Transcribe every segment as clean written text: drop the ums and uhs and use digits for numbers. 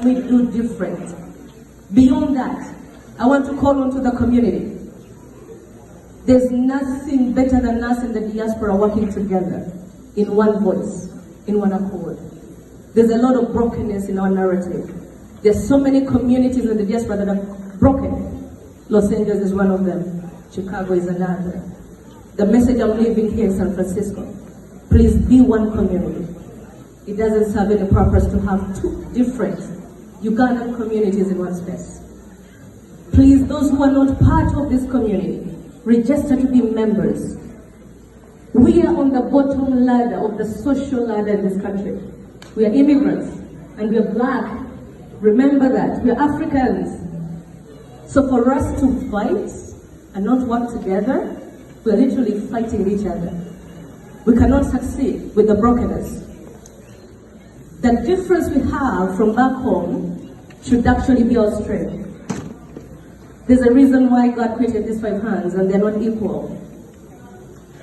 we do different? Beyond that, I want to call on to the community. There's nothing better than us in the diaspora working together in one voice, in one accord. There's a lot of brokenness in our narrative. There's so many communities in the diaspora that are broken. Los Angeles is one of them. Chicago is another. The message I'm leaving here in San Francisco, please be one community. It doesn't serve any purpose to have two different Ugandan communities in one space. Please, those who are not part of this community, register to be members. We are on the bottom ladder of the social ladder in this country. We are immigrants and we are black. Remember that. We are Africans. So for us to fight and not work together, we are literally fighting each other. We cannot succeed with the brokenness. The difference we have from back home should actually be our strength. There's a reason why God created these 5 hands and they're not equal.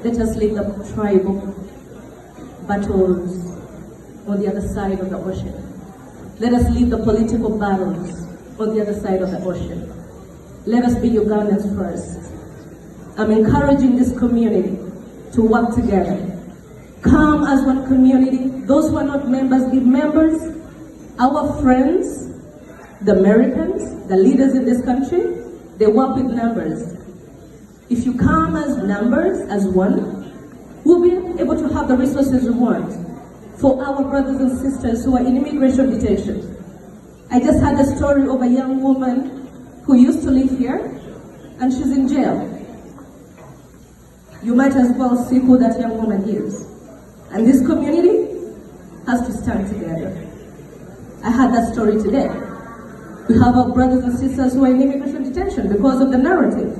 Let us leave the tribal battles on the other side of the ocean. Let us leave the political battles on the other side of the ocean. Let us be Ugandans first. I'm encouraging this community to work together. Come as one community. Those who are not members, be members. Our friends, the Americans, the leaders in this country, they work with numbers. If you come as numbers, as one, we'll be able to have the resources we want for our brothers and sisters who are in immigration detention. I just had a story of a young woman who used to live here, and she's in jail. You might as well see who that young woman is. And this community has to stand together. I had that story today. We have our brothers and sisters who are in immigration detention because of the narrative.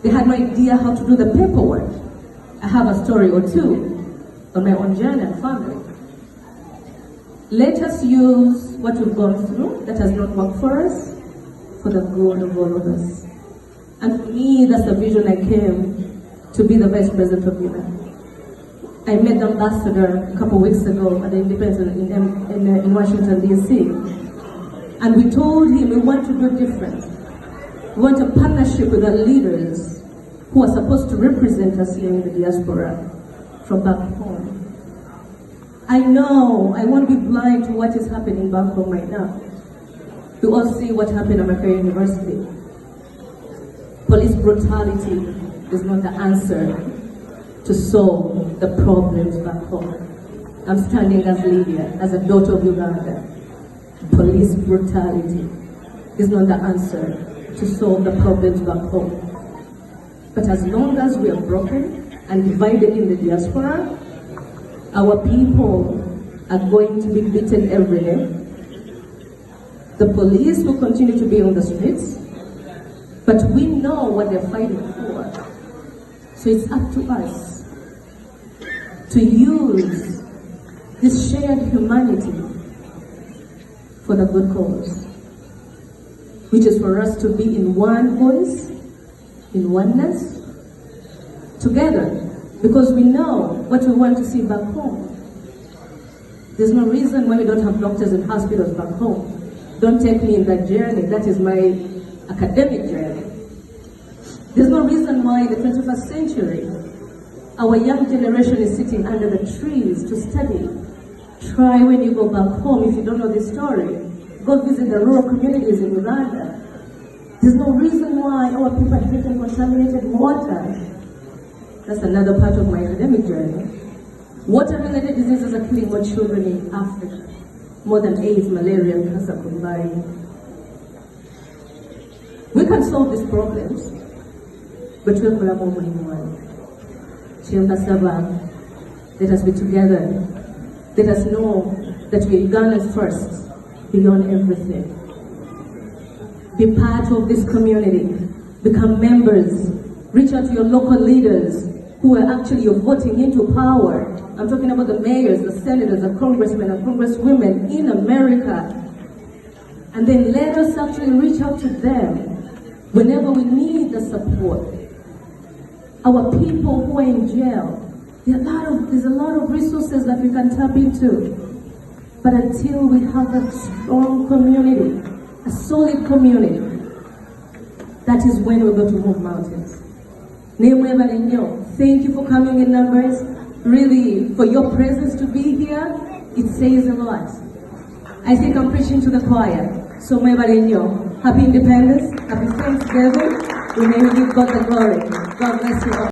They had no idea how to do the paperwork. I have a story or two on my own journey and family. Let us use what we've gone through that has not worked for us for the good of all of us. And for me, that's the vision I came to be the Vice President of Unaa. I met the ambassador a couple of weeks ago at the Independence in Washington, D.C. And we told him we want to do different. We want a partnership with the leaders who are supposed to represent us here in the diaspora from back home. I know I won't be blind to what is happening back home right now. We all see what happened at Makerere University. Police brutality is not the answer to solve the problems back home. I'm standing as Lydia, as a daughter of Uganda. Police brutality is not the answer to solve the problems back home. But as long as we are broken and divided in the diaspora, our people are going to be beaten every day. The police will continue to be on the streets, but we know what they're fighting for. So it's up to us to use this shared humanity for the good cause, which is for us to be in one voice, in oneness, together, because we know what we want to see back home. There's no reason why we don't have doctors in hospitals back home. Don't take me in that journey. That is my academic journey. There's no reason why in the 21st century, our young generation is sitting under the trees to study. Try when you go back home, if you don't know this story, go visit the rural communities in Uganda. There's no reason why our people are drinking contaminated water. That's another part of my academic journey. Water-related diseases are killing more children in Africa. More than AIDS, malaria, and cancer combined. We can solve these problems, but we have more money. Let us be together. Let us know that we are Ugandans first, beyond everything. Be part of this community. Become members. Reach out to your local leaders who are actually voting into power. I'm talking about the mayors, the senators, the congressmen and congresswomen in America. And then let us actually reach out to them whenever we need the support. Our people who are in jail, there's a lot of resources that we can tap into. But until we have a strong community, a solid community, that is when we're going to move mountains. Thank you for coming in numbers. Really, for your presence to be here, it says a lot. I think I'm preaching to the choir. So, happy Independence, happy Thanksgiving. We may give God the glory. God bless you all.